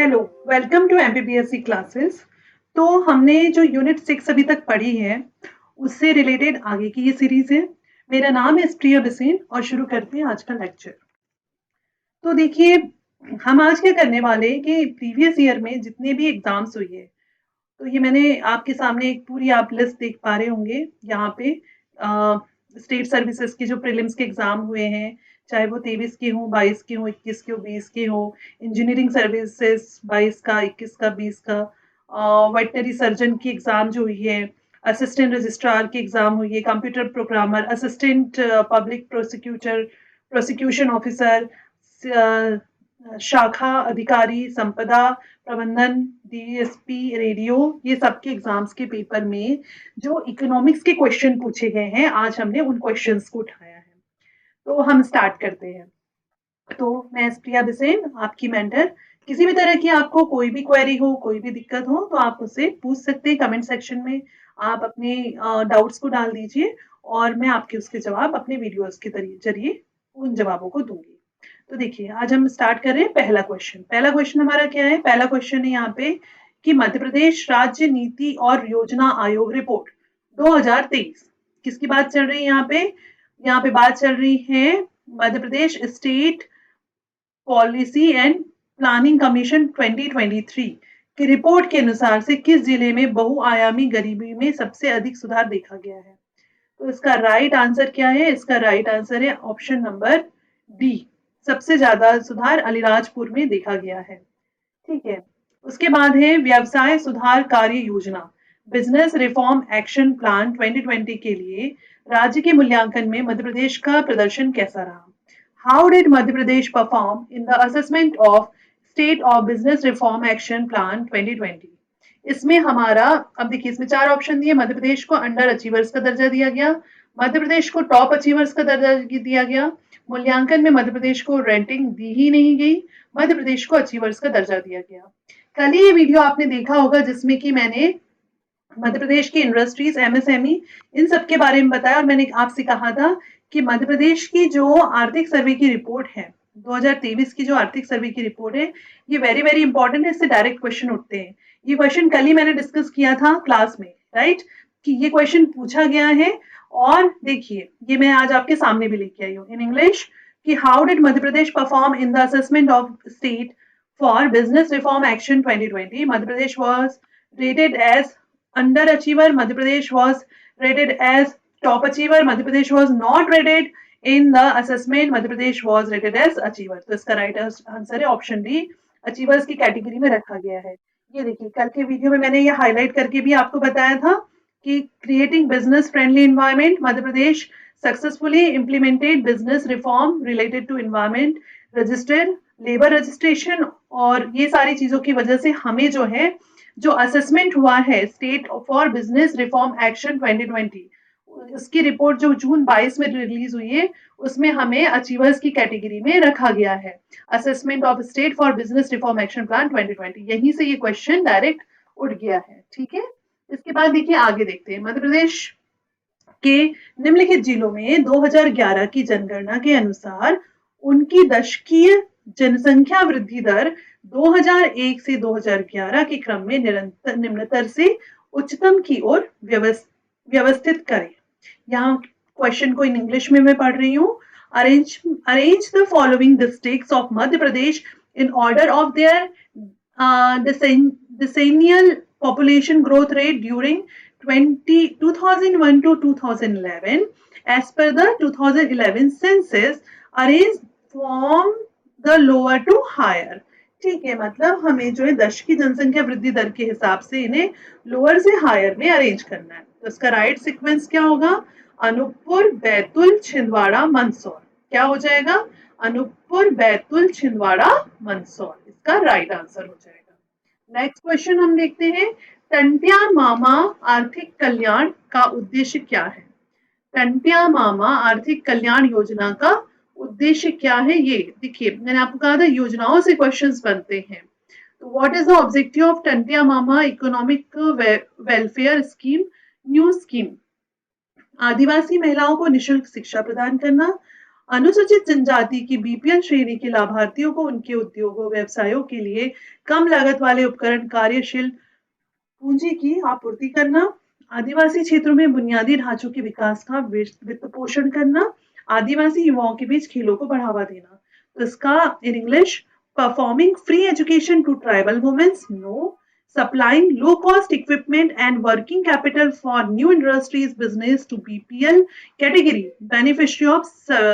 Hello, welcome to MPPSC classes. तो हमने जो यूनिट 6 अभी तक पढ़ी है, उससे रिलेटेड आगे की ये सीरीज है। मेरा नाम है प्रिया बिसेन और शुरू करते हैं आज का लेक्चर। तो देखिए, हम आज क्या करने वाले हैं कि प्रीवियस ईयर में जितने भी एग्जाम्स हुए हैं, तो ये मैंने आपके सामने एक पूरी आप लिस्ट देख पा रहे होंगे यहाँ पे। स्टेट सर्विसेज के जो प्रीलिम्स के एग्जाम हुए हैं, चाहे वो 23 के हों, 22 के हों, 21 के हों, 20 के हों, इंजीनियरिंग सर्विसेज 22 का, 21 का, 20 का, वेटनरी सर्जन की एग्जाम जो हुई है, असिस्टेंट रजिस्ट्रार की एग्जाम हुई है, computer programmer, assistant public prosecutor, prosecution officer, शाखा अधिकारी, संपदा प्रबंधन, डीएसपी, रेडियो, ये सबके एग्जाम्स के पेपर में जो इकोनॉमिक्स के क्वेश्चन पूछे गए हैं, आज हमने उन क्वेश्चंस को उठाया है। तो हम स्टार्ट करते हैं। तो मैं प्रिया बिसेन, आपकी मेंटर। किसी भी तरह की आपको कोई भी क्वेरी हो, कोई भी दिक्कत हो, तो आप मुझसे पूछ सकते हैं कमेंट सेक्शन में। आप अपने डाउट्स को डाल दीजिए और मैं आपके उसके जवाब अपने वीडियोस के जरिए उन जवाबों को दूंगी। तो देखिए, आज हम स्टार्ट कर रहे हैं। पहला क्वेश्चन हमारा क्या है? पहला क्वेश्चन है यहाँ पे कि मध्य प्रदेश राज्य नीति और योजना आयोग रिपोर्ट 2023 किसकी बात चल रही है यहाँ पे? यहाँ पे बात चल रही है Madhya Pradesh state policy and planning commission 2023 की रिपोर्ट के अनुसार से किस जिले में बहुआयामी गरीबी में सबसे अधिक सुधार देखा गया है? तो इसका राइट आंसर क्या है? इसका राइट आंसर है ऑप्शन नंबर डी। सबसे ज्यादा सुधार अलीराजपुर में देखा गया है। ठीक है। उसके बाद है व्यवसाय सुधार कार्य योजना, बिजनेस रिफॉर्म एक्शन प्लान 2020 के लिए राज्य के मूल्यांकन में मध्य प्रदेश का प्रदर्शन कैसा रहा? How did Madhya Pradesh perform in the assessment of state of business reform action plan 2020? इसमें हमारा, अब देखिए, इसमें चार ऑप्शन दिए। मध्य प्रदेश को अंडर अचीवर्स का दर्जा दिया गया, मध्य प्रदेश को टॉप अचीवर्स का दर्जा दिया गया, मूल्यांकन में मध्य प्रदेश को रेटिंग दी ही नहीं गई, मध्य प्रदेश को अचीवर्स का दर्जा दिया गया। कल ही ये वीडियो आपने देखा होगा जिसमें कि मैंने मध्य प्रदेश की इंडस्ट्रीज, एमएसएमई, इन सब के बारे में बताया और मैंने आपसे कहा था कि मध्य प्रदेश की जो आर्थिक सर्वे की रिपोर्ट है, 2023 की जो आर्थिक सर्वे की रिपोर्ट है, ये वेरी वेरी इंपॉर्टेंट है। इससे डायरेक्ट क्वेश्चन उठते हैं। ये क्वेश्चन कल ही मैंने डिस्कस किया था क्लास में, राइट? कि ये क्वेश्चन पूछा गया है। और देखिए, ये मैं आज आपके सामने भी लेके आई हूँ इन इंग्लिश कि how did Madhya Pradesh perform in the assessment of state for business reform action 2020? Madhya Pradesh was rated as underachiever, Madhya Pradesh was rated as top achiever, Madhya Pradesh was not rated in the assessment, Madhya Pradesh was rated as achiever। तो इसका right answer है option D, achievers की category में रखा गया है। ये देखिए, कल के वीडियो में मैंने ये हाईलाइट करके भी आपको बताया था कि creating business friendly environment, Madhya Pradesh successfully implemented business reform related to environment, registered labour registration, और ये सारी चीजों की वजह से हमें जो है, जो असेसमेंट हुआ है state for business reform action 2020, उसकी रिपोर्ट जो जून 22 में रिलीज हुई है, उसमें हमें अचीवर्स की कैटेगरी में रखा गया है। Assessment of state for business reform action plan 2020, यहीं से ये क्वेश्चन डायरेक्ट उठ गया है। ठीक है। इसके बाद देखिए, आगे देखते हैं। मध्य प्रदेश के निम्नलिखित जिलों में 2011 की जनगणना के अनुसार उनकी दशकीय जनसंख्या वृद्धि दर 2001 से 2011 के क्रम में निरंतर निम्नतर से उच्चतम की ओर व्यवस्थित करें। यहाँ क्वेश्चन को इन इंग्लिश में मैं पढ़ रही हूँ। Arrange arrange the following districts of Madhya Pradesh in order of their decennial population growth rate during 2001 to 2011 as per the 2011 census, arrange from the lower to higher। ठीक है, मतलब हमें जो है दशक की जनसंख्या वृद्धि दर के हिसाब से इन्हें लोअर से हायर में अरेंज करना है। तो इसका राइट सीक्वेंस क्या होगा? अनूपपुर, बैतूल, छिंदवाड़ा, मंदसौर। क्या हो जाएगा? अनूपपुर, बैतूल, छिंदवाड़ा, मंदसौर इसका राइट आंसर हो जाएगा। नेक्स्ट क्वेश्चन हम देखते हैं। टंट्या मामा आर्थिक कल्याण का उद्देश्य क्या है? टंट्या मामा आर्थिक कल्याण योजना का उद्देश्य क्या है? ये देखिए, मैंने आपको कहा था योजनाओं से क्वेश्चंस बनते हैं। तो what is the objective of Tantya Mama economic welfare scheme, new scheme? आदिवासी महिलाओं को निशुल्क शिक्षा प्रदान करना, अनुसूचित जनजाति की बीपीएल श्रेणी के लाभार्थियों को उनके उद्योगों व्यवसायों के लिए कम लागत वाले उपकरण कार्यशील पूंजी की आपूर्ति करना, आदिवासी क्षेत्रों में बुनियादी ढांचों के विकास का वित्त पोषण करना, आदिवासी युवाओं के बीच खेलों को बढ़ावा देना। तो इसका in English, performing free education to tribal womens, no. Supplying low cost equipment and working capital for new industries business to BPL category beneficiary of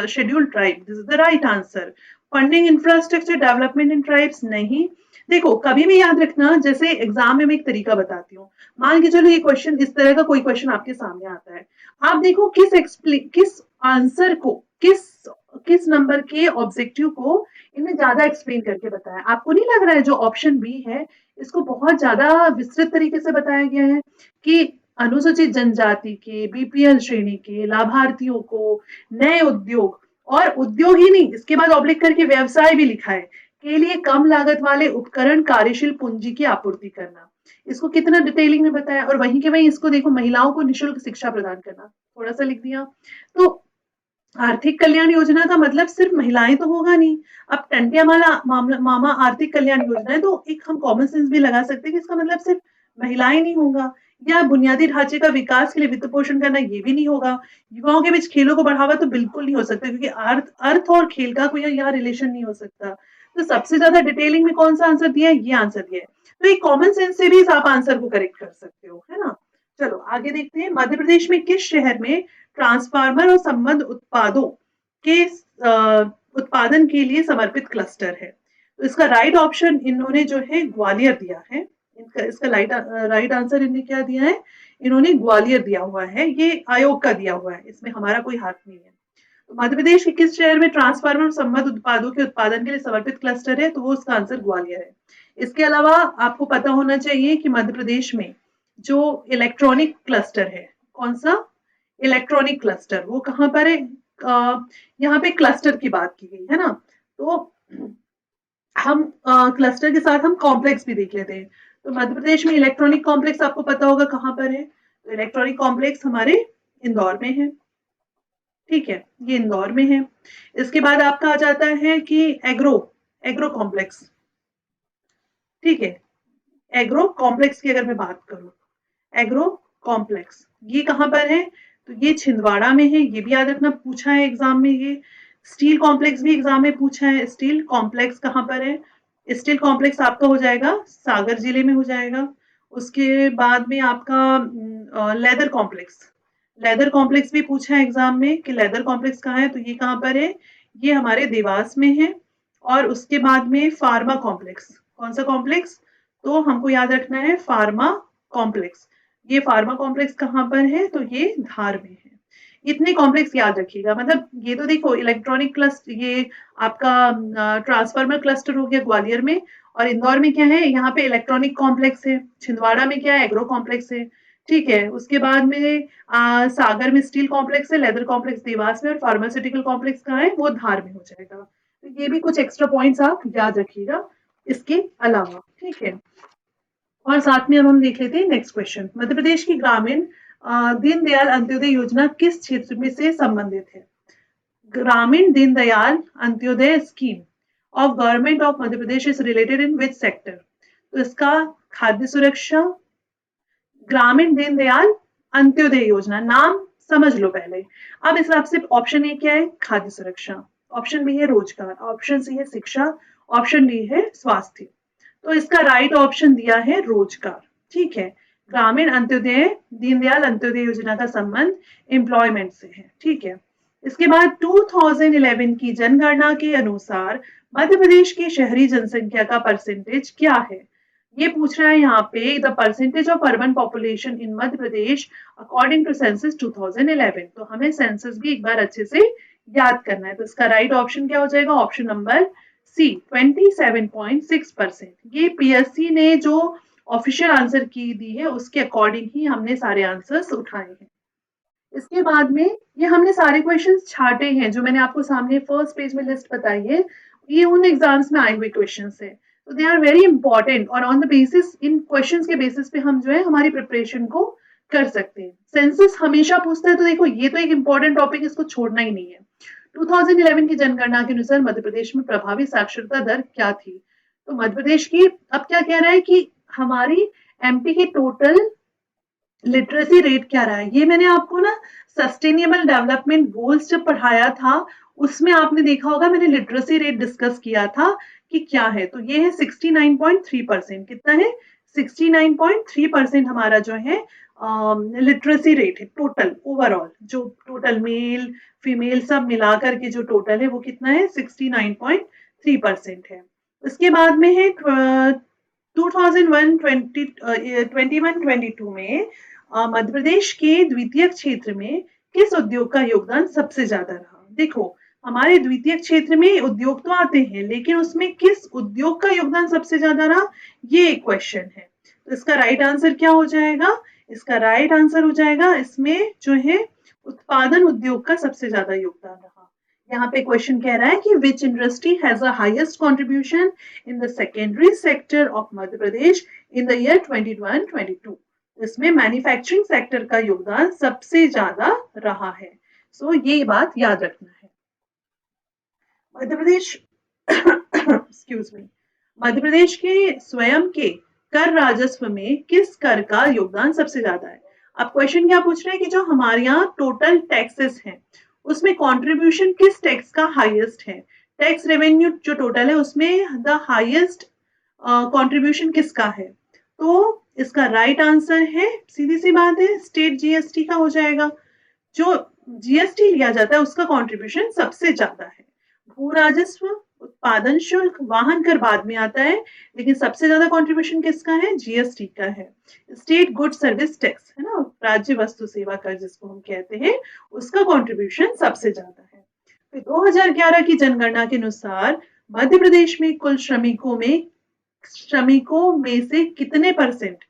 scheduled tribe, this is the right answer. Funding infrastructure development in tribes, नहीं। देखो कभी भी याद रखना, जैसे exam में मैं एक तरीका बताती हूँ। मान के चलो ये क्वेश्चन, इस तरह का कोई क्वेश्चन आपके सामने आता है, आप देखो किस आंसर को, किस नंबर के ऑब्जेक्टिव को इन्हें ज्यादा एक्सप्लेन करके बताया। आपको नहीं लग रहा है जो ऑप्शन बी है इसको बहुत ज्यादा विस्तृत तरीके से बताया गया है कि अनुसूचित जनजाति के बीपीएल श्रेणी के लाभार्थियों को नए उद्योग, और उद्योग ही नहीं, इसके बाद ऑब्लिक करके व्यवसाय भी लिखा है, के लिए कम लागत वाले उपकरण कार्यशील पूंजी की आपूर्ति करना। इसको कितना डिटेलिंग में बताया, और वहीं के वहीं इसको देखो, महिलाओं को निशुल्क शिक्षा प्रदान करना, थोड़ा सा लिख दिया। तो आर्थिक कल्याण योजना का मतलब सिर्फ महिलाएं तो होगा नहीं। अब टंटिया मामा आर्थिक कल्याण योजना है, तो एक हम कॉमन सेंस भी लगा सकते हैं कि इसका मतलब सिर्फ महिलाएं नहीं होगा। या बुनियादी ढांचे का विकास के लिए वित्त पोषण करना, ये भी नहीं होगा। युवाओं के बीच खेलों को बढ़ावा तो बिल्कुल नहीं हो सकता, क्योंकि अर्थ और खेल का कोई यहाँ रिलेशन नहीं हो सकता। तो सबसे ज्यादा डिटेलिंग में कौन सा आंसर दिया है, ये आंसर दिया है। तो एक कॉमन सेंस से भी आप आंसर को करेक्ट कर सकते हो, है ना। चलो आगे देखते हैं, मध्य प्रदेश में किस शहर में ट्रांसफार्मर और संबद्ध उत्पादों के उत्पादन के लिए समर्पित क्लस्टर है। तो इसका राइट ऑप्शन इन्होंने जो है ग्वालियर दिया है। इसका राइट आंसर इन्होंने क्या दिया है, इन्होंने ग्वालियर दिया हुआ है, ये आयोग का दिया हुआ है, इसमें हमारा कोई हाथ नहीं है। तो मध्य प्रदेश के किस शहर में ट्रांसफार्मर और संबद्ध उत्पादों के उत्पादन के लिए समर्पित क्लस्टर है, तो वो उसका आंसर ग्वालियर है। इसके अलावा आपको पता होना चाहिए कि मध्य प्रदेश में जो इलेक्ट्रॉनिक क्लस्टर है, कौन सा इलेक्ट्रॉनिक क्लस्टर, वो कहाँ पर है, यहाँ पे क्लस्टर की बात की गई है ना। तो हम क्लस्टर के साथ हम कॉम्प्लेक्स भी देख लेते हैं। तो मध्य प्रदेश में इलेक्ट्रॉनिक कॉम्प्लेक्स आपको पता होगा कहाँ पर है, तो इलेक्ट्रॉनिक कॉम्प्लेक्स हमारे इंदौर में है। ठीक है, ये इंदौर में है। इसके बाद आपका आ जाता है कि एग्रो एग्रो कॉम्प्लेक्स। ठीक है, एग्रो कॉम्प्लेक्स की अगर मैं बात करूं, एग्रो कॉम्प्लेक्स ये कहाँ पर है, तो ये छिंदवाड़ा में है, ये भी याद रखना, पूछा है एग्जाम में ये। स्टील कॉम्प्लेक्स भी एग्जाम में पूछा है, स्टील कॉम्प्लेक्स कहाँ पर है, स्टील कॉम्प्लेक्स आपका हो जाएगा सागर जिले में हो जाएगा। उसके बाद में आपका लेदर कॉम्प्लेक्स, लेदर कॉम्प्लेक्स भी पूछा है एग्जाम में कि लेदर कॉम्प्लेक्स कहाँ है, तो ये कहाँ पर है, ये हमारे देवास में है। और उसके बाद में फार्मा कॉम्प्लेक्स, कौन सा कॉम्प्लेक्स, तो हमको याद रखना है फार्मा कॉम्प्लेक्स। ये फार्मा कॉम्प्लेक्स कहाँ पर है, तो ये धार में है। इतने कॉम्प्लेक्स याद रखिएगा, मतलब ये तो देखो इलेक्ट्रॉनिक क्लस्टर, ये आपका ट्रांसफार्मर क्लस्टर हो गया ग्वालियर में, और इंदौर में क्या है, यहाँ पे इलेक्ट्रॉनिक कॉम्प्लेक्स है, छिंदवाड़ा में क्या है, एग्रो कॉम्प्लेक्स है। ठीक है, उसके बाद में सागर में स्टील कॉम्प्लेक्स है, लेदर कॉम्प्लेक्स देवास में, और फार्मास्यूटिकल कॉम्प्लेक्स कहाँ है, वो धार में हो जाएगा। तो ये भी कुछ एक्स्ट्रा पॉइंट्स आप याद रखिएगा इसके अलावा। ठीक है, और साथ में अब हम देख लेते हैं नेक्स्ट क्वेश्चन। मध्य प्रदेश की ग्रामीण दीनदयाल अंत्योदय योजना किस क्षेत्र में से संबंधित है। ग्रामीण Deendayal Antyodaya scheme of government of Madhya Pradesh is related in which sector, तो इसका खाद्य सुरक्षा, ग्रामीण दीनदयाल अंत्योदय योजना, नाम समझ लो पहले। अब इस हिसाब से ऑप्शन ए क्या है, खाद्य सुरक्षा, ऑप्शन बी है रोजगार, ऑप्शन सी है शिक्षा, ऑप्शन डी है स्वास्थ्य। तो इसका राइट ऑप्शन दिया है रोजगार। ठीक है, ग्रामीण अंत्योदय दीनदयाल अंत्योदय योजना का संबंध एम्प्लॉयमेंट से है। ठीक है, इसके बाद 2011 की जनगणना के अनुसार मध्य प्रदेश की शहरी जनसंख्या का परसेंटेज क्या है। ये पूछ रहा है यहाँ पे, the percentage of urban population in Madhya Pradesh according to census 2011। तो हमें सेंसस भी एक बार अच्छे से याद करना है। तो इसका राइट ऑप्शन क्या हो जाएगा, ऑप्शन नंबर सी 27.6%। ये पीएससी ने जो ऑफिशियल आंसर की दी है उसके अकॉर्डिंग ही हमने सारे आंसर्स उठाए हैं। इसके बाद में ये हमने सारे क्वेश्चंस छाटे हैं, जो मैंने आपको सामने फर्स्ट पेज में लिस्ट बताई है, ये उन एग्जाम्स में आए हुए क्वेश्चंस है। तो दे आर वेरी इंपॉर्टेंट, और on the basis, in questions के बेसिस पे हम जो है हमारी प्रिपरेशन को कर सकते हैं। सेंसस हमेशा पूछता है, तो देखो ये तो एक इंपॉर्टेंट टॉपिक, इसको छोड़ना ही नहीं है। 2011 की जनगणना के अनुसार मध्य प्रदेश में प्रभावी साक्षरता दर क्या थी? तो मध्य प्रदेश की अब क्या कह रहा है कि हमारी एमपी की टोटल लिटरेसी रेट क्या रहा है? ये मैंने आपको ना सस्टेनेबल डेवलपमेंट गोल्स जब पढ़ाया था, उसमें आपने देखा होगा मैंने लिटरेसी रेट डिस्कस किया था कि क्या है। तो ये है 69.3%। कितना है? 69.3% हमारा जो है लिटरेसी रेट है टोटल ओवरऑल, जो टोटल मेल फीमेल सब मिलाकर के जो टोटल है वो कितना है? 69.3% है। उसके बाद में है 2021-22 में मध्य प्रदेश के द्वितीय क्षेत्र में किस उद्योग का योगदान सबसे ज्यादा रहा? देखो, हमारे द्वितीय क्षेत्र में उद्योग तो आते हैं, लेकिन उसमें किस उद्योग का योगदान सबसे ज्यादा रहा, ये एक क्वेश्चन है। तो इसका राइट आंसर क्या हो जाएगा? इसका राइट आंसर हो जाएगा इसमें जो है उत्पादन उद्योग का सबसे ज्यादा योगदान रहा। यहाँ पे क्वेश्चन कह रहा है कि विच industry has a highest contribution in the secondary sector of Madhya Pradesh in the year 21-22। इसमें मैन्युफैक्चरिंग सेक्टर का योगदान सबसे ज्यादा रहा है। सो ये बात याद रखना है। मध्य प्रदेश एक्सक्यूज मी, मध्य प्रदेश के स्वयं के कर राजस्व में किस कर का योगदान सबसे ज्यादा है? अब क्वेश्चन क्या पूछ रहे हैं कि जो हमारे यहाँ टोटल टैक्सेस हैं उसमें कंट्रीब्यूशन किस टैक्स का हाईएस्ट है? टैक्स रेवेन्यू जो टोटल है उसमें द हाईएस्ट कंट्रीब्यूशन किसका है? तो इसका राइट आंसर है, सीधी सी बात है, स्टेट जीएसटी का हो जाएगा। जो जीएसटी लिया जाता है उसका कंट्रीब्यूशन सबसे ज्यादा है। भू राजस्व, उत्पादन शुल्क, वाहन कर बाद में आता है, लेकिन सबसे ज्यादा कंट्रीब्यूशन किसका है? जीएसटी का है। स्टेट गुड सर्विस टैक्स है ना, राज्य वस्तु सेवा कर जिसको हम कहते हैं, उसका कंट्रीब्यूशन सबसे ज्यादा है। फिर 2011 की जनगणना के अनुसार मध्य प्रदेश में कुल श्रमिकों में से कितने परसेंट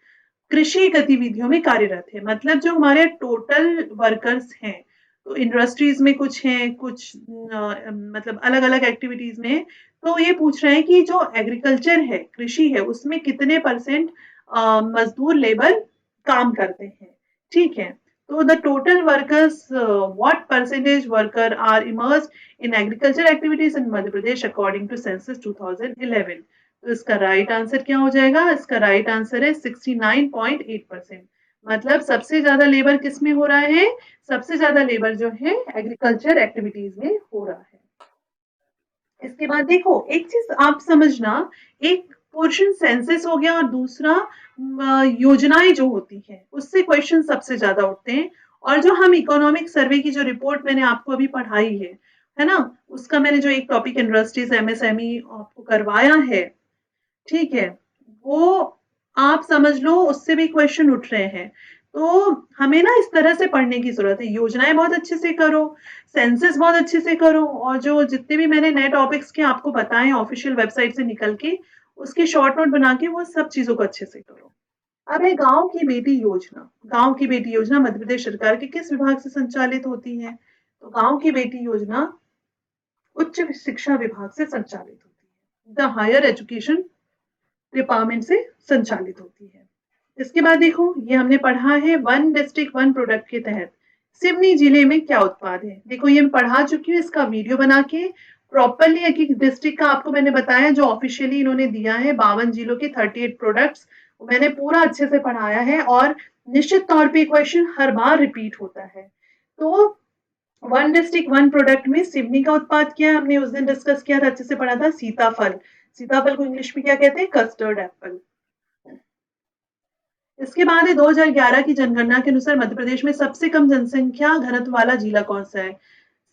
कृषि गतिविधियों में कार्यरत है? मतलब जो हमारे टोटल वर्कर्स हैं, तो इंडस्ट्रीज में कुछ हैं, कुछ मतलब अलग अलग एक्टिविटीज में। तो ये पूछ रहे हैं कि जो एग्रीकल्चर है, कृषि है, उसमें कितने परसेंट मजदूर लेबर काम करते हैं? ठीक है। तो the total workers, what percentage worker are immersed in agriculture activities in Madhya Pradesh according to census 2011? तो इसका राइट आंसर क्या हो जाएगा? इसका राइट आंसर है 69.8%। मतलब सबसे ज्यादा लेबर किस में हो रहा है? सबसे ज्यादा लेबर जो है एग्रीकल्चर एक्टिविटीज में हो रहा है। इसके बाद देखो एक चीज आप समझना, एक पोर्शन सेंसस हो गया और दूसरा योजनाएं जो होती हैं उससे क्वेश्चन सबसे ज्यादा उठते हैं। और जो हम इकोनॉमिक सर्वे की जो रिपोर्ट मैंने आपको अभी पढ़ाई है ना, उसका मैंने जो एक टॉपिक इंडस्ट्रीज एमएसएमई आपको करवाया है, ठीक है, वो आप समझ लो उससे भी क्वेश्चन उठ रहे हैं। तो हमें ना इस तरह से पढ़ने की जरूरत है, योजनाएं बहुत अच्छे से करो, सेंसस बहुत अच्छे से करो, और जो जितने भी मैंने नए टॉपिक्स के आपको बताए ऑफिशियल वेबसाइट से निकल के, उसके शॉर्ट नोट बना के वो सब चीजों को अच्छे से करो। अब है गांव की बेटी योजना। गांव की बेटी योजना मध्य प्रदेश सरकार के किस विभाग से संचालित होती है? तो गांव की बेटी योजना उच्च शिक्षा विभाग से संचालित होती है, द हायर एजुकेशन डिपार्टमेंट से संचालित होती है। इसके बाद देखो ये हमने पढ़ा है वन डिस्ट्रिक्ट वन प्रोडक्ट के तहत सिवनी जिले में क्या उत्पाद है? देखो ये मैं पढ़ा चुकी हूँ, इसका वीडियो बना के प्रॉपरली एक एक डिस्ट्रिक्ट का आपको मैंने बताया, जो ऑफिशियली इन्होंने दिया है 52 जिलों के 38 प्रोडक्ट्स, मैंने पूरा अच्छे से पढ़ाया है। और निश्चित तौर पे क्वेश्चन हर बार रिपीट होता है। तो वन डिस्ट्रिक्ट वन प्रोडक्ट में सिवनी का उत्पाद क्या है? हमने उस दिन डिस्कस किया था, अच्छे से पढ़ा था, सीताफल। सीताफल को इंग्लिश में क्या कहते हैं? Custard Apple. इसके बाद है 2011 की जनगणना के अनुसार मध्य प्रदेश में सबसे कम जनसंख्या घनत्व वाला जिला कौन सा है?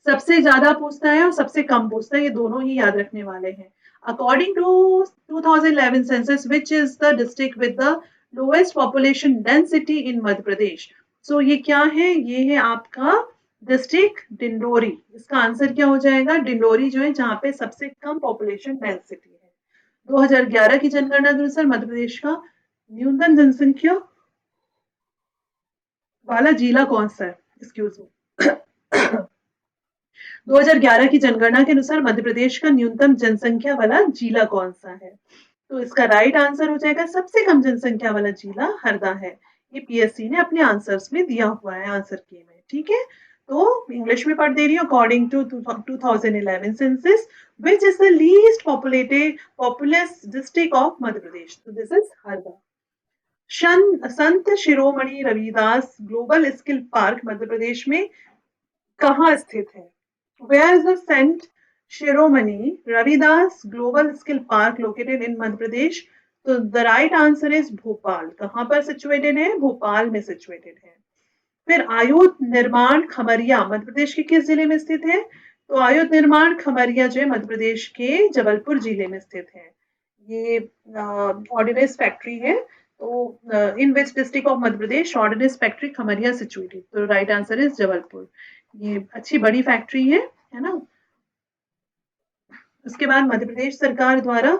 सबसे ज्यादा पूछता है और सबसे कम पूछता है, ये दोनों ही याद रखने वाले हैं। According to 2011 census which is the district with the lowest population density in Madhya Pradesh? So ये क्या है? ये है आपका डिस्ट्रिक्ट डिंडोरी। इसका आंसर क्या हो जाएगा? डिंडोरी जो है जहाँ पे सबसे कम पॉपुलेशन डेंसिटी है। 2011 की जनगणना के अनुसार मध्य प्रदेश का न्यूनतम जनसंख्या वाला जिला कौन सा है? Excuse me. 2011 की जनगणना के अनुसार मध्य प्रदेश का न्यूनतम जनसंख्या वाला जिला कौन सा है? तो इसका राइट आंसर हो जाएगा सबसे कम जनसंख्या वाला जिला हरदा है। ये पीएससी ने अपने आंसर्स में दिया हुआ है, आंसर के में, ठीक है। तो इंग्लिश में पढ़ दे रही हूँ। According to 2011 census, which is the least populated populous district of Madhya Pradesh? तो this is Harda. Sant Shiromani Ravidas global skill park Madhya Pradesh में कहाँ स्थित है? Where is the saint Shiromani Ravidas global skill park located in Madhya Pradesh? तो the right answer is Bhopal. कहाँ पर सिचुएटेड है? भोपाल में सिचुएटेड है। फिर आयुध निर्माण खमरिया मध्य प्रदेश के किस जिले में स्थित है? तो आयुध निर्माण खमरिया जो है मध्य प्रदेश के जबलपुर जिले में स्थित है। ये ऑर्डिनेंस फैक्ट्री है। तो in which district of Madhya Pradesh ordnance factory Khamaria situated? तो राइट आंसर इज जबलपुर। ये अच्छी बड़ी फैक्ट्री है ना। उसके बाद मध्य प्रदेश सरकार द्वारा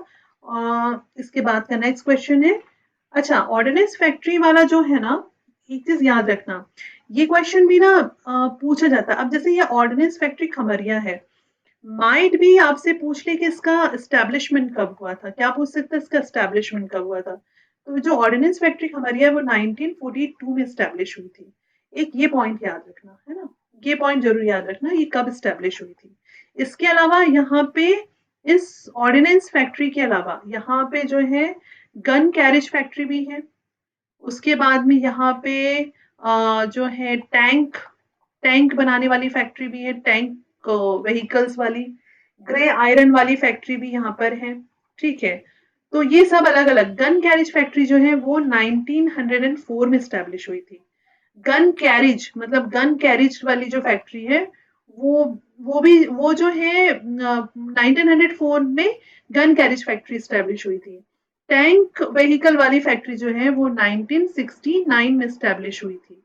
इसके बाद का नेक्स्ट क्वेश्चन है। अच्छा, ऑर्डिनेंस फैक्ट्री वाला जो है ना, एक चीज याद रखना, ये क्वेश्चन भी ना पूछा जाता है। अब जैसे ये ऑर्डिनेंस फैक्ट्री खमरिया है, माइट भी आपसे पूछ ले कि इसका एस्टेब्लिशमेंट कब हुआ था। क्या पूछ सकता है? इसका एस्टेब्लिशमेंट कब हुआ था? तो जो ऑर्डिनेंस फैक्ट्री खमरिया है वो 1942 में एस्टेब्लिश हुई थी। एक ये पॉइंट याद रखना है ना, ये पॉइंट जरूर याद रखना, ये कब एस्टेब्लिश हुई थी। इसके अलावा यहाँ पे इस ऑर्डिनेंस फैक्ट्री के अलावा यहाँ पे जो है गन कैरेज फैक्ट्री भी है। उसके बाद में यहाँ पे जो है टैंक टैंक बनाने वाली फैक्ट्री भी है, टैंक व्हीकल्स वाली। ग्रे आयरन वाली फैक्ट्री भी यहाँ पर है। ठीक है, तो ये सब अलग अलग। गन कैरेज फैक्ट्री जो है वो 1904 में स्टैब्लिश हुई थी। गन कैरिज मतलब गन कैरिज वाली जो फैक्ट्री है वो वो जो है 1904 में गन कैरिज फैक्ट्री स्टैब्लिश हुई थी। टैंक व्हीकल वाली फैक्ट्री जो है वो 1969 में स्टैब्लिश हुई थी।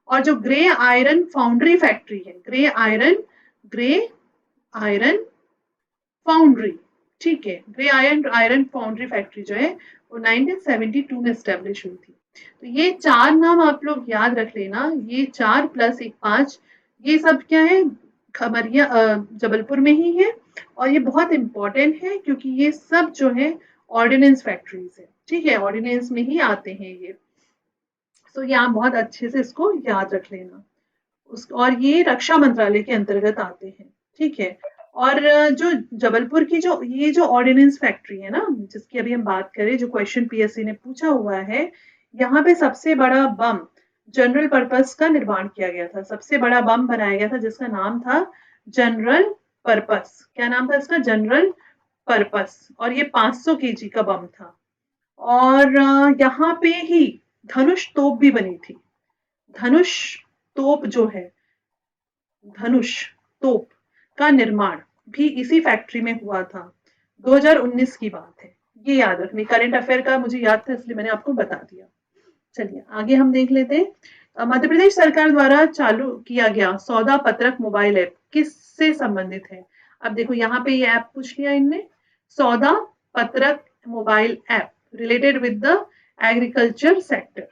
और जो ग्रे आयरन फाउंड्री फैक्ट्री है, ग्रे आयरन फाउंड्री, ठीक है, grey iron iron foundry factory जो है वो 1972 में स्टैब्लिश हुई थी। तो ये चार नाम आप लोग याद रख लेना, ये 4 प्लस 1 5, ये सब क्या है? खमरिया जबलपुर में ही है। और ये बहुत इंपॉर्टेंट है क्योंकि ये सब जो है ऑर्डिनेंस फैक्ट्रीज है। ठीक है, ऑर्डिनेंस में ही आते हैं ये। तो ये आप बहुत अच्छे से इसको याद रख लेना। और ये रक्षा मंत्रालय के अंतर्गत आते हैं। ठीक है। और जो जबलपुर की जो ये जो ऑर्डिनेंस फैक्ट्री है ना, जिसकी अभी हम बात करें, जो क्वेश्चन पीएससी ने पूछा हुआ है, यहाँ पे सबसे बड़ा बम जनरल पर्पस का निर्माण किया गया था। सबसे बड़ा बम बनाया गया था जिसका नाम था जनरल पर्पस। क्या नाम था इसका? General purpose. और ये 500 केजी का बम था। और यहाँ पे ही धनुष तोप भी बनी थी। धनुष तोप जो है, धनुष तोप का निर्माण भी इसी फैक्ट्री में हुआ था। 2019 की बात है। ये याद रखनी, करंट अफेयर का मुझे याद था इसलिए मैंने आपको बता दिया। चलिए आगे हम देख लेते हैं। मध्य प्रदेश सरकार द्वारा चालू किया गया सौदा पत्रक मोबाइल ऐप किससे संबंधित है? अब देखो यहाँ पे ये ऐप पूछ लिया इनने, सौदा पत्रक mobile app related with the agriculture sector.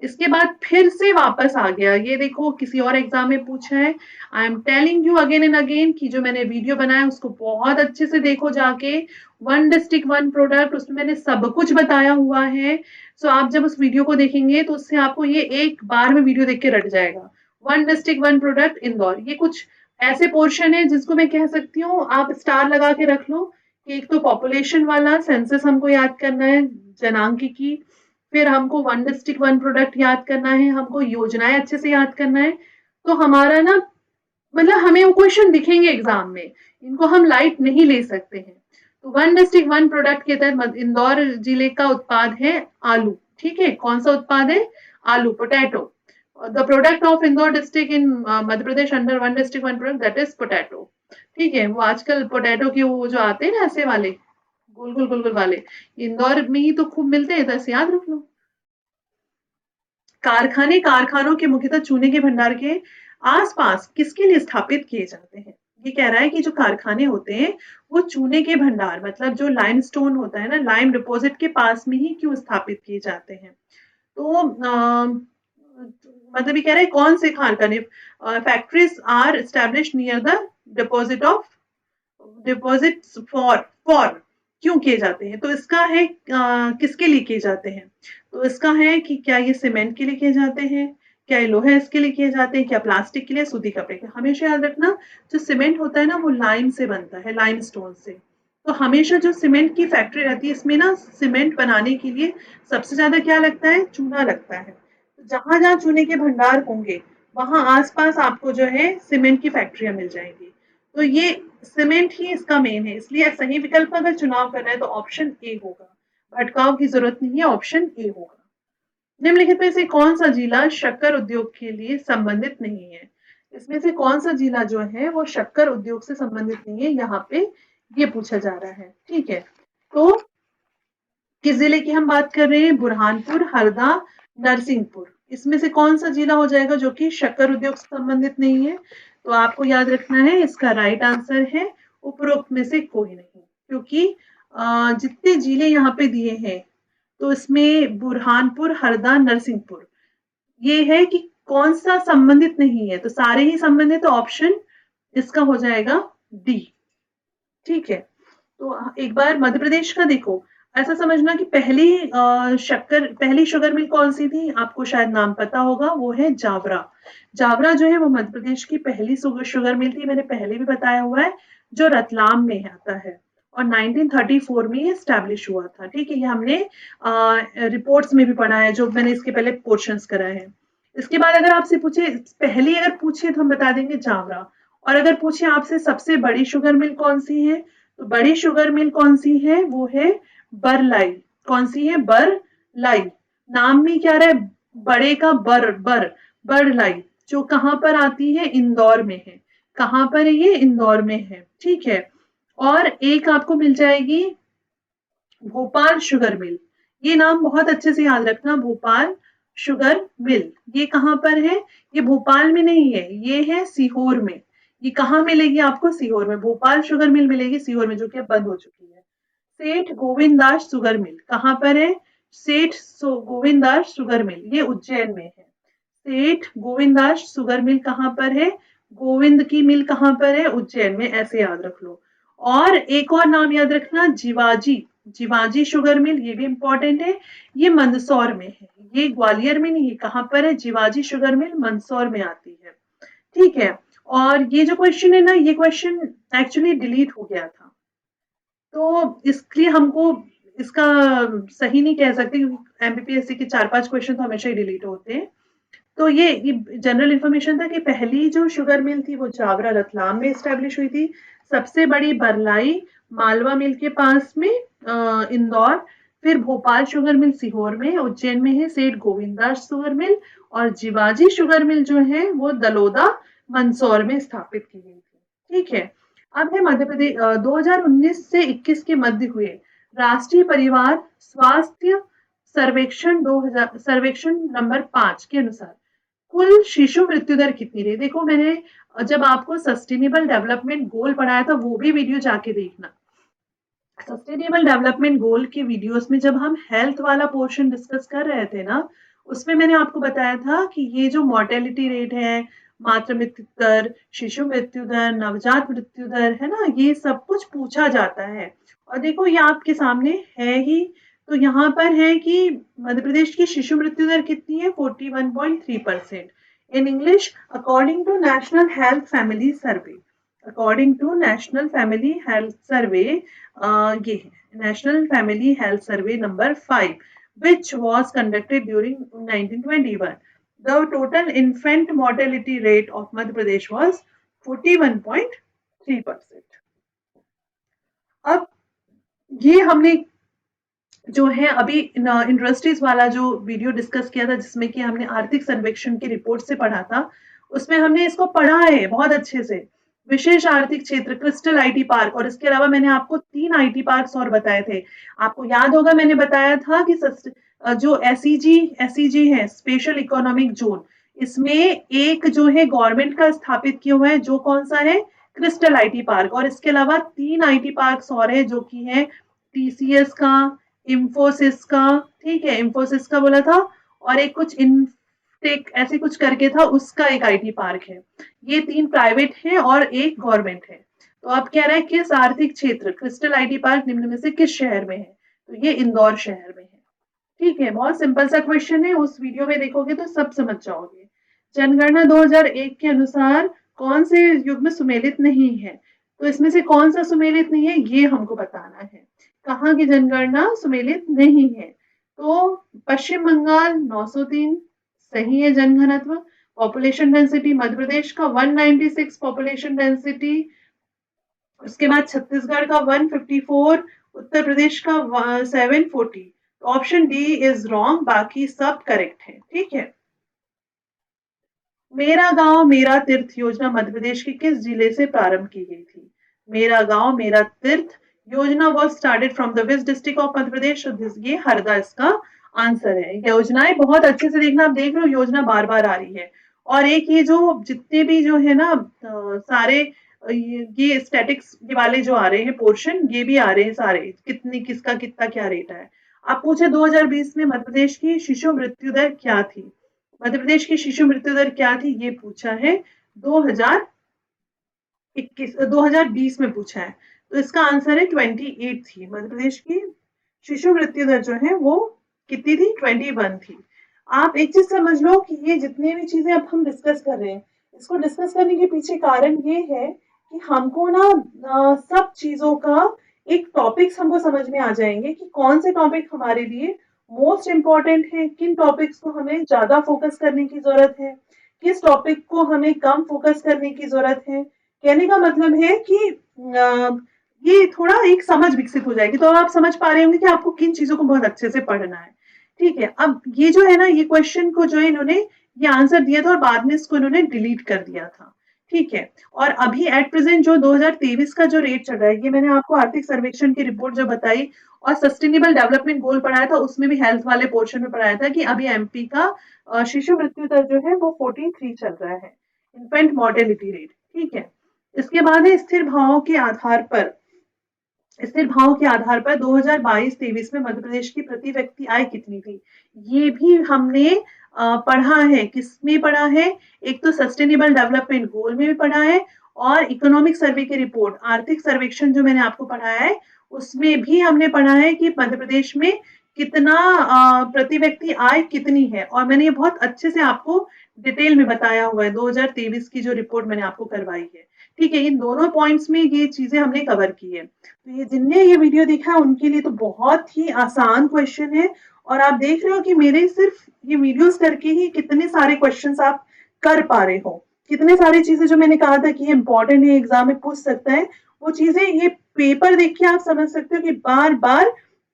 इसके बाद फिर से वापस आ गया। ये देखो किसी और एग्जाम में पूछा है। I am telling you again and again कि जो मैंने वीडियो बनाया उसको बहुत अच्छे से देखो जाके। वन डिस्ट्रिक्ट वन प्रोडक्ट, उसमें मैंने सब कुछ बताया हुआ है। सो आप जब उस वीडियो को देखेंगे तो उससे आपको ये एक बार में वीडियो देख के रट जाएगा। One district one product Indore, ये कुछ ऐसे पोर्शन है जिसको मैं कह सकती हूँ आप स्टार लगा के रख लो कि एक तो पॉपुलेशन वाला सेंसस हमको याद करना है, जनांकी, फिर हमको वन डिस्ट्रिक्ट वन प्रोडक्ट याद करना है, हमको योजनाएं अच्छे से याद करना है। तो हमारा ना मतलब हमें वो क्वेश्चन दिखेंगे एग्जाम में, इनको हम लाइट नहीं ले सकते हैं। तो वन डिस्ट्रिक्ट वन प्रोडक्ट के तहत इंदौर जिले का उत्पाद है आलू। ठीक है, कौन सा उत्पाद है? आलू, potato. The product of Indore district in Madhya Pradesh under one district one product that is potato. ठीक है, वो आजकल पोटैटो के वो जो आते हैं ना ऐसे वाले गोल गोल गोल गोल वाले, इंदौर में ही तो खूब मिलते हैं, तो ऐसे याद रख लो। कारखानों के मुख्यतः चूने के भंडार के आसपास किसके लिए स्थापित किए जाते हैं? ये कह रहा है कि जो कारखाने होते हैं वो चूने के भंडार मतलब जो लाइमस्टोन होता है ना, लाइम डिपॉजिट के पास में ही क्यों स्थापित किए जाते हैं? तो मतलब ये कह रहा है कौन से कारखाने, factories are establish near the deposit of deposits for क्यों किए जाते हैं? तो इसका है किसके लिए किए जाते हैं? तो इसका है कि क्या ये सीमेंट के लिए किए जाते हैं, क्या ये लोहे इसके लिए किए जाते हैं, क्या प्लास्टिक के लिए, सूती कपड़े के। हमेशा याद रखना जो सीमेंट होता है ना वो लाइम से बनता है, लाइम स्टोन से। तो हमेशा जो सीमेंट की फैक्ट्री रहती है इसमें ना सीमेंट बनाने के लिए सबसे ज्यादा क्या लगता है, चूना लगता है। तो जहां जहां चूने के भंडार होंगे वहां आसपास आपको जो है सीमेंट की फैक्ट्रियां मिल जाएंगी। तो ये सीमेंट ही इसका मेन है, इसलिए सही विकल्प अगर चुनाव करना है तो ऑप्शन ए होगा। भटकाव की जरूरत नहीं है, ऑप्शन ए होगा। निम्नलिखित में से कौन सा जिला शक्कर उद्योग के लिए संबंधित नहीं है? इसमें से कौन सा जिला जो है वो शक्कर उद्योग से संबंधित नहीं है, यहाँ पे ये पूछा जा रहा है। ठीक है, तो किस जिले की हम बात कर रहे हैं? बुरहानपुर, हरदा, नरसिंहपुर। इसमें से कौन सा जिला हो जाएगा जो कि शक्कर उद्योग से संबंधित नहीं है? तो आपको याद रखना है इसका राइट आंसर है उपरोक्त में से कोई नहीं, क्योंकि जितने जिले यहाँ पे दिए हैं तो इसमें बुरहानपुर, हरदा, नरसिंहपुर ये है कि कौन सा संबंधित नहीं है, तो सारे ही संबंधित, तो ऑप्शन इसका हो जाएगा डी। ठीक है, तो एक बार मध्य प्रदेश का देखो। ऐसा समझना कि पहली शुगर मिल कौन सी थी, आपको शायद नाम पता होगा, वो है जावरा। जावरा जो है वो मध्य प्रदेश की पहली शुगर मिल थी, मैंने पहले भी बताया हुआ है, जो रतलाम में आता है और 1934 में ये स्टैब्लिश हुआ था। ठीक है, ये हमने रिपोर्ट्स में भी पढ़ा है, जो मैंने इसके पहले पोर्शंस कराए हैं। इसके बाद अगर आपसे पूछे, पहली अगर पूछे तो हम बता देंगे जावरा, और अगर पूछे आपसे सबसे बड़ी शुगर मिल कौन सी है, तो बड़ी शुगर मिल कौन सी है, वो है बरलाई। कौन सी है? बरलाई। नाम में क्या रहा है, बड़े का बरलाई, जो कहां पर आती है? इंदौर में है। कहां पर है ये? इंदौर में है। ठीक है, और एक आपको मिल जाएगी भोपाल शुगर मिल। ये नाम बहुत अच्छे से याद रखना, भोपाल शुगर मिल। ये कहां पर है? ये भोपाल में नहीं है, ये है सीहोर में। ये कहाँ मिलेगी आपको? सीहोर में। भोपाल शुगर मिल मिलेगी सीहोर में, जो कि अब बंद हो चुकी है। सेठ गोविंदास शुगर मिल कहाँ पर है? गोविंदास शुगर मिल ये उज्जैन में है। सेठ गोविंदास शुगर मिल कहाँ पर है? गोविंद की मिल कहाँ पर है? उज्जैन में। ऐसे याद रख लो। और एक और नाम याद रखना, जीवाजी। जीवाजी शुगर मिल, ये भी इंपॉर्टेंट है। ये मंदसौर में है, ये ग्वालियर में नहीं है। कहाँ पर है? जीवाजी शुगर मिल मंदसौर में आती है। ठीक है, और ये जो क्वेश्चन है ना, ये क्वेश्चन एक्चुअली डिलीट हो गया था, तो इसलिए हमको इसका सही नहीं कह सकते, क्योंकि एमपीपीएससी के 4-5 क्वेश्चन तो हमेशा ही डिलीट होते हैं। तो ये जनरल इंफॉर्मेशन था कि पहली जो शुगर मिल थी वो जावरा रतलाम में स्टैब्लिश हुई थी। सबसे बड़ी बरलाई मालवा मिल के पास में इंदौर। फिर भोपाल शुगर मिल सीहोर में, उज्जैन में है सेठ गोविंदास शुगर मिल। और जीवाजी शुगर मिल जो है वो दलोदा मंदसौर में स्थापित की गई थी। ठीक है, अब है मध्य प्रदेश 2019 से 21 के मध्य हुए राष्ट्रीय परिवार स्वास्थ्य सर्वेक्षण नंबर 5 के अनुसार कुल शिशु मृत्यु दर कितनी रही? देखो, मैंने जब आपको सस्टेनेबल डेवलपमेंट गोल पढ़ाया था वो भी वीडियो जाके देखना। सस्टेनेबल डेवलपमेंट गोल के वीडियोस में जब हम हेल्थ वाला पोर्शन डिस्कस कर रहे थे ना, उसमें मैंने आपको बताया था कि ये जो मोर्टेलिटी रेट है, मातृ मृत्यु दर, शिशु मृत्यु दर, नवजात मृत्यु दर है ना, ये सब कुछ पूछा जाता है। और देखो ये आपके सामने है ही। तो यहाँ पर है कि मध्य प्रदेश की शिशु मृत्यु दर कितनी है? 41.3%। In English, according to national health family survey, according to national family health survey, ये है national family health survey number 5 which was conducted during 1921. The total infant mortality rate of Madhya Pradesh was 41.3%. अब ये हमने जो है अभी industries वाला जो वीडियो डिस्कस किया था, जिसमें कि हमने आर्थिक सर्वेक्षण की रिपोर्ट से पढ़ा था, उसमें हमने इसको पढ़ा है बहुत अच्छे से। विशेष आर्थिक क्षेत्र, क्रिस्टल आईटी पार्क, और इसके अलावा मैंने आपको 3 आईटी पार्क और बताए थे। आपको याद होगा मैंने बताया था कि जो एसईजी है, स्पेशल इकोनॉमिक जोन, इसमें एक जो है गवर्नमेंट का स्थापित किया हुआ है, जो कौन सा है? Crystal IT park. और इसके अलावा 3 आईटी पार्क और है, जो कि है टीसीएस का, इंफोसिस का। ठीक है, इंफोसिस का बोला था, और एक कुछ इनटेक ऐसे कुछ करके था, उसका एक आईटी पार्क है। ये 3 प्राइवेट है और एक गवर्नमेंट है। तो अब कह रहा है किस आर्थिक क्षेत्र क्रिस्टल आईटी पार्क निम्न में से किस शहर में है? तो ये इंदौर शहर में है। ठीक है, बहुत सिंपल सा क्वेश्चन है, उस वीडियो में देखोगे तो सब समझ जाओगे। जनगणना 2001 के अनुसार कौन से युग में सुमेलित नहीं है? तो इसमें से कौन सा सुमेलित नहीं है ये हमको बताना है। कहाँ की जनगणना सुमेलित नहीं है? तो पश्चिम बंगाल 903 सही है जनघनत्व। पॉपुलेशन डेंसिटी मध्य प्रदेश का 196 पॉपुलेशन डेंसिटी, उसके बाद छत्तीसगढ़ का 154, उत्तर प्रदेश का 740। ऑप्शन डी इज रॉन्ग, बाकी सब करेक्ट है। ठीक है। मेरा गांव मेरा तीर्थ योजना मध्य प्रदेश के किस जिले से प्रारंभ की गई थी? मेरा गांव मेरा तीर्थ योजना was started from the which district of Madhya Pradesh? ये हरदा इसका आंसर है। योजनाएं बहुत अच्छे से देखना, आप देख रहे हो योजना बार बार आ रही है। और एक ये जो जितने भी जो है ना सारे ये स्टैटिक्स वाले जो आ रहे हैं पोर्शन, ये भी आ रहे हैं सारे, कितनी किसका कितना क्या रेट है। आप पूछे 2020 में मध्य प्रदेश की शिशु मृत्यु दर क्या थी? मध्य प्रदेश की शिशु मृत्यु दर क्या थी ये पूछा है 2021 2020 में पूछा है। तो इसका आंसर है 28 थी। मध्य प्रदेश की शिशु मृत्यु दर जो है वो कितनी थी? 21 थी। आप एक चीज समझ लो कि ये जितने भी चीजें अब हम डिस्कस कर रहे हैं, इसको डिस्कस करने के पीछे कारण ये है कि हमको ना सब चीजों का एक टॉपिक्स हमको समझ में आ जाएंगे कि कौन से टॉपिक हमारे लिए मोस्ट इम्पॉर्टेंट है, किन टॉपिक्स को हमें ज्यादा फोकस करने की जरूरत है, किस टॉपिक को हमें कम फोकस करने की जरूरत है। कहने का मतलब है कि ये थोड़ा एक समझ विकसित हो जाएगी, तो आप समझ पा रहे होंगे कि आपको किन चीजों को बहुत अच्छे से पढ़ना है। ठीक है। अब ये जो है ना, ये क्वेश्चन को जो है इन्होंने ये आंसर दिया था और बाद में इसको इन्होंने डिलीट कर दिया था। ठीक है। और अभी एट प्रेजेंट जो 2023 का जो रेट चल रहा है, ये मैंने आपको आर्थिक सर्वेक्षण की रिपोर्ट जो बताई और सस्टेनेबल डेवलपमेंट गोल पढ़ाया था, उसमें भी हेल्थ वाले पोर्शन में पढ़ाया था कि अभी एमपी का शिशु मृत्यु दर जो है वो 43 चल रहा है, इन्फेंट मोर्टेलिटी रेट। ठीक है। इसके बाद है स्थिर भाव के आधार पर 2022-23 में मध्य प्रदेश की प्रति व्यक्ति आय कितनी थी? ये भी हमने पढ़ा है। किसमें पढ़ा है? एक तो सस्टेनेबल डेवलपमेंट गोल में भी पढ़ा है, और इकोनॉमिक सर्वे की रिपोर्ट आर्थिक सर्वेक्षण जो मैंने आपको पढ़ाया है उसमें भी हमने पढ़ा है कि मध्य प्रदेश में कितना प्रति व्यक्ति आय कितनी है, और मैंने ये बहुत अच्छे से आपको डिटेल में बताया हुआ है 2023 की जो रिपोर्ट मैंने आपको करवाई है। ठीक है। इन दोनों पॉइंट्स में ये चीजें हमने कवर की है। तो ये जिनने ये वीडियो देखा उनके लिए तो बहुत ही आसान क्वेश्चन है, और आप देख रहे हो कि मेरे सिर्फ ये वीडियोस करके ही कितने सारे क्वेश्चंस आप कर पा रहे हो। कितने सारी चीजें जो मैंने कहा था कि ये इंपॉर्टेंट है, एग्जाम में पूछ सकता है, वो चीजें ये पेपर देख के आप समझ सकते हो कि बार बार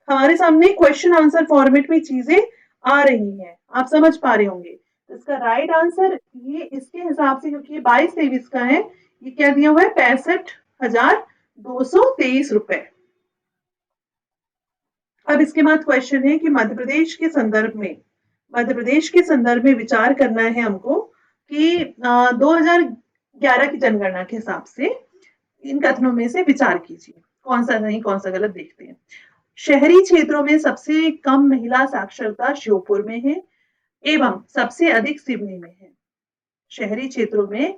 हमारे सामने क्वेश्चन आंसर फॉर्मेट में चीजें आ रही हैं। आप समझ पा रहे होंगे। तो इसका राइट आंसर ये इसके हिसाब से, क्योंकि ये 22-23 का है, ये क्या दिया हुआ है? 65,223 रुपए। अब इसके बाद क्वेश्चन है कि मध्य प्रदेश के संदर्भ में विचार करना है हमको कि 2011 की जनगणना के हिसाब से इन कथनों में से विचार कीजिए, कौन सा नहीं कौन सा गलत, देखते हैं। शहरी क्षेत्रों में सबसे कम महिला साक्षरता श्योपुर में है, एवं सबसे अधिक सिवनी में है। शहरी क्षेत्रों में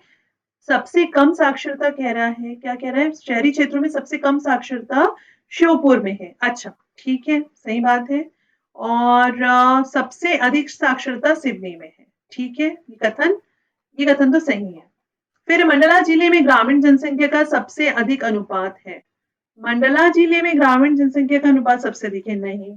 सबसे कम साक्षरता कह रहा है, क्या कह रहा है? शहरी क्षेत्रों में सबसे कम साक्षरता श्योपुर में है। अच्छा, ठीक है, सही बात है। और सबसे अधिक साक्षरता सिवनी में है। ठीक है, ये कथन तो सही है। फिर मंडला जिले में ग्रामीण जनसंख्या का सबसे अधिक अनुपात है। मंडला जिले में ग्रामीण जनसंख्या का अनुपात सबसे अधिक है? नहीं।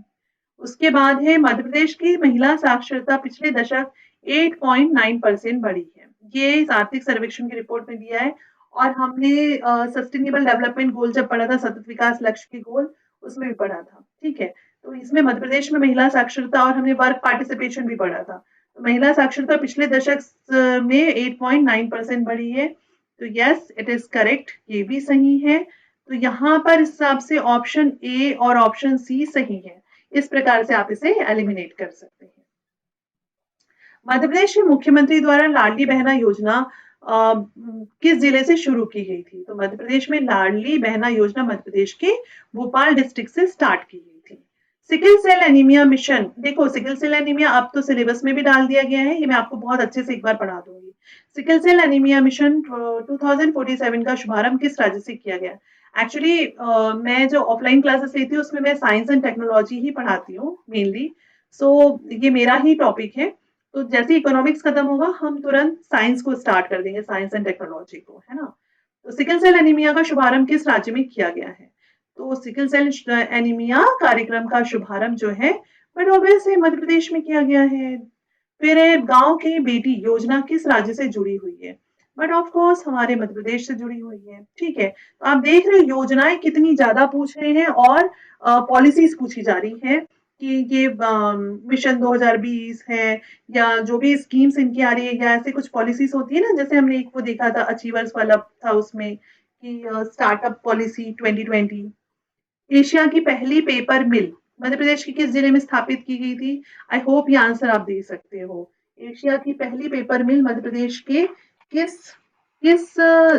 उसके बाद है मध्य प्रदेश की महिला साक्षरता पिछले दशक 8.9% बढ़ी है। ये इस आर्थिक सर्वेक्षण की रिपोर्ट में दिया है, और हमने सस्टेनेबल डेवलपमेंट गोल जब पढ़ा था, सतत विकास लक्ष्य के गोल, उसमें भी पढ़ा था। ठीक है। तो इसमें मध्य प्रदेश में महिला साक्षरता और हमने वर्क पार्टिसिपेशन भी पढ़ा था। तो महिला साक्षरता पिछले दशक में 8.9% बढ़ी है। तो यस, इट इज करेक्ट, ये भी सही है। तो यहाँ पर इस हिसाब से ऑप्शन ए और ऑप्शन सी सही है। इस प्रकार से आप इसे एलिमिनेट कर सकते हैं। मध्य प्रदेश के मुख्यमंत्री द्वारा लाडली बहना योजना किस जिले से शुरू की गई थी? तो मध्य प्रदेश में लाडली बहना योजना मध्य प्रदेश के भोपाल डिस्ट्रिक्ट से स्टार्ट की गई थी। सिकल सेल एनीमिया मिशन, देखो सिकल सेल एनीमिया अब तो सिलेबस में भी डाल दिया गया है, ये मैं आपको बहुत अच्छे से एक बार पढ़ा दूंगी। सिकल सेल एनीमिया मिशन 2047 का शुभारंभ किस राज्य से किया गया? एक्चुअली मैं जो ऑफलाइन क्लासेस लेती हूँ उसमें मैं साइंस एंड टेक्नोलॉजी ही पढ़ाती हूँ मेनली, सो ये मेरा ही टॉपिक है। तो जैसे इकोनॉमिक्स खत्म होगा हम तुरंत साइंस को स्टार्ट कर देंगे, साइंस एंड टेक्नोलॉजी को, है ना। तो सिकल सेल एनीमिया का शुभारंभ किस राज्य में किया गया है? तो सिकल सेल एनीमिया कार्यक्रम का शुभारंभ जो है बट ऑब्वियसली मध्य प्रदेश में किया गया है। फिर है गांव की बेटी योजना किस राज्य से जुड़ी हुई है? बट ऑफ कोर्स हमारे मध्य प्रदेश से जुड़ी हुई है, ठीक है। तो आप देख रहे हो योजनाएं कितनी ज्यादा पूछ रहे हैं और पॉलिसीज पूछी जा रही है कि ये मिशन 2020 है या जो भी स्कीम्स इनकी आ रही है या ऐसे कुछ पॉलिसीज होती है ना, जैसे हमने एक वो देखा था अचीवर्स वाला था उसमें कि स्टार्टअप पॉलिसी 2020। एशिया की पहली पेपर मिल मध्य प्रदेश के किस जिले में स्थापित की गई थी? आई होप ये आंसर आप दे सकते हो। एशिया की पहली पेपर मिल मध्य प्रदेश के किस किस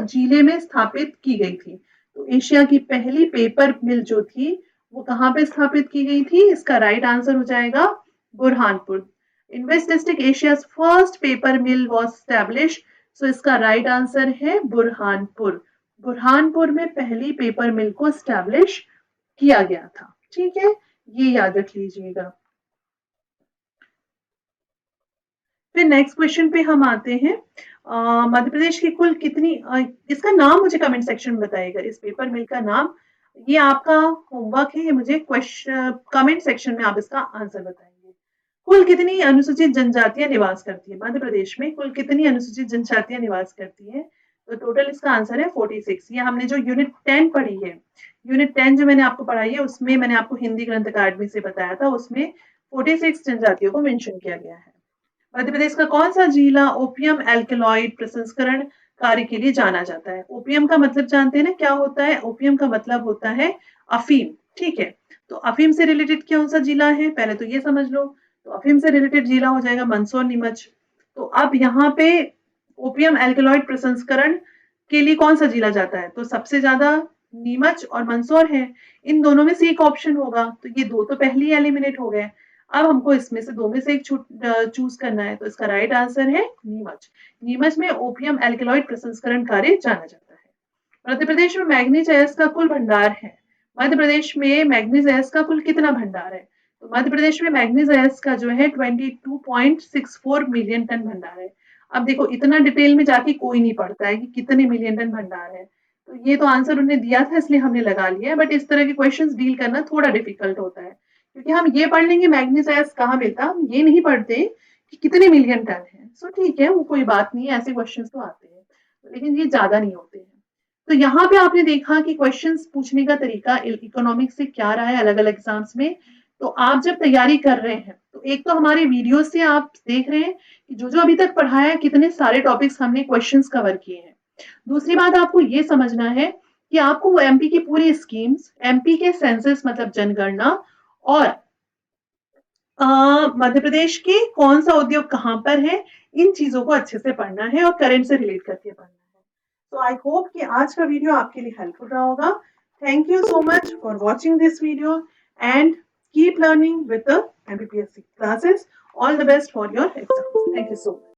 जिले में स्थापित की गई थी? तो एशिया की पहली पेपर मिल जो थी वो कहाँ पे स्थापित की गई थी? इसका राइट आंसर हो जाएगा Burhanpur. In west district Asia's first paper mill was establish, so इसका राइट आंसर है बुरहानपुर। बुरहानपुर में पहली पेपर मिल को स्टैब्लिश किया गया था, ठीक है, ये याद रख लीजिएगा। फिर नेक्स्ट क्वेश्चन पे हम आते हैं। मध्य प्रदेश की कुल कितनी इसका नाम मुझे कमेंट सेक्शन में बताइएगा, इस पेपर मिल का नाम। ये आपका होमवर्क है, ये मुझे क्वेश्चन कमेंट सेक्शन में आप इसका आंसर बताएंगे। कुल कितनी अनुसूचित जनजातियां निवास करती है मध्य प्रदेश में? कुल कितनी अनुसूचित जनजातियां निवास करती है? तो टोटल इसका आंसर है 46। ये हमने जो यूनिट 10 पढ़ी है, यूनिट 10 जो मैंने आपको पढ़ाई है उसमें मैंने आपको हिंदी ग्रंथ अकादमी से बताया था, उसमें 46 जनजातियों को मेंशन किया गया है। मध्य प्रदेश का कौन सा जिला ओपियम एल्कलॉइड प्रसंस्करण कार्य के लिए जाना जाता है? ओपियम का मतलब जानते हैं ना क्या होता है? ओपियम का मतलब होता है अफीम, ठीक है। तो अफीम से रिलेटेड कौन सा जिला है पहले तो ये समझ लो। तो अफीम से रिलेटेड जिला हो जाएगा मंदसौर नीमच। तो अब यहाँ पे ओपियम एल्कलॉइड प्रसंस्करण के लिए कौन सा जिला जाता है? तो सबसे ज्यादा नीमच और मंदसौर है। इन दोनों में से एक ऑप्शन होगा, तो ये दो तो पहले ही एलिमिनेट हो गए। अब हमको इसमें से दो में से एक चूज करना है, तो इसका राइट आंसर है नीमच। नीमच में ओपियम एल्कलॉइड प्रसंस्करण कार्य जाना जाता है। मध्य प्रदेश में मैग्नीज अयस्क का कुल भंडार है। मध्य प्रदेश में मैग्नीज अयस्क का कुल कितना भंडार है? तो मध्य प्रदेश में मैग्नीज अयस्क का जो है 22.64 मिलियन टन भंडार है। अब देखो इतना डिटेल में जाके कोई नहीं पढ़ता है कि कितने मिलियन टन भंडार है, तो ये तो आंसर उन्होंने दिया था इसलिए हमने लगा लिया है, बट इस तरह के क्वेश्चंस डील करना थोड़ा डिफिकल्ट होता है क्योंकि हम ये पढ़ लेंगे मैग्नीज अयस्क कहाँ मिलता, हम ये नहीं पढ़ते कि कितने मिलियन टन है। सो ठीक है, वो कोई बात नहीं है, ऐसे क्वेश्चंस तो आते हैं लेकिन ये ज्यादा नहीं होते हैं। तो यहाँ पे आपने देखा कि क्वेश्चंस पूछने का तरीका इकोनॉमिक्स से क्या रहा है अलग अलग एग्जाम्स में। तो आप जब तैयारी कर रहे हैं तो एक तो हमारे वीडियो से आप देख रहे हैं कि जो जो अभी तक पढ़ाया है कितने सारे टॉपिक्स हमने क्वेश्चंस कवर किए हैं। दूसरी बात आपको ये समझना है कि आपको वो एमपी की पूरी स्कीम्स, एमपी के सेंसस मतलब जनगणना और मध्य प्रदेश के कौन सा उद्योग कहाँ पर है, इन चीजों को अच्छे से पढ़ना है और करंट से रिलेट करके पढ़ना है। तो आई होप कि आज का वीडियो आपके लिए हेल्पफुल रहा होगा। Thank you so much for watching this video and keep learning with the MPPSC classes. All the best for your exams. Thank you so much.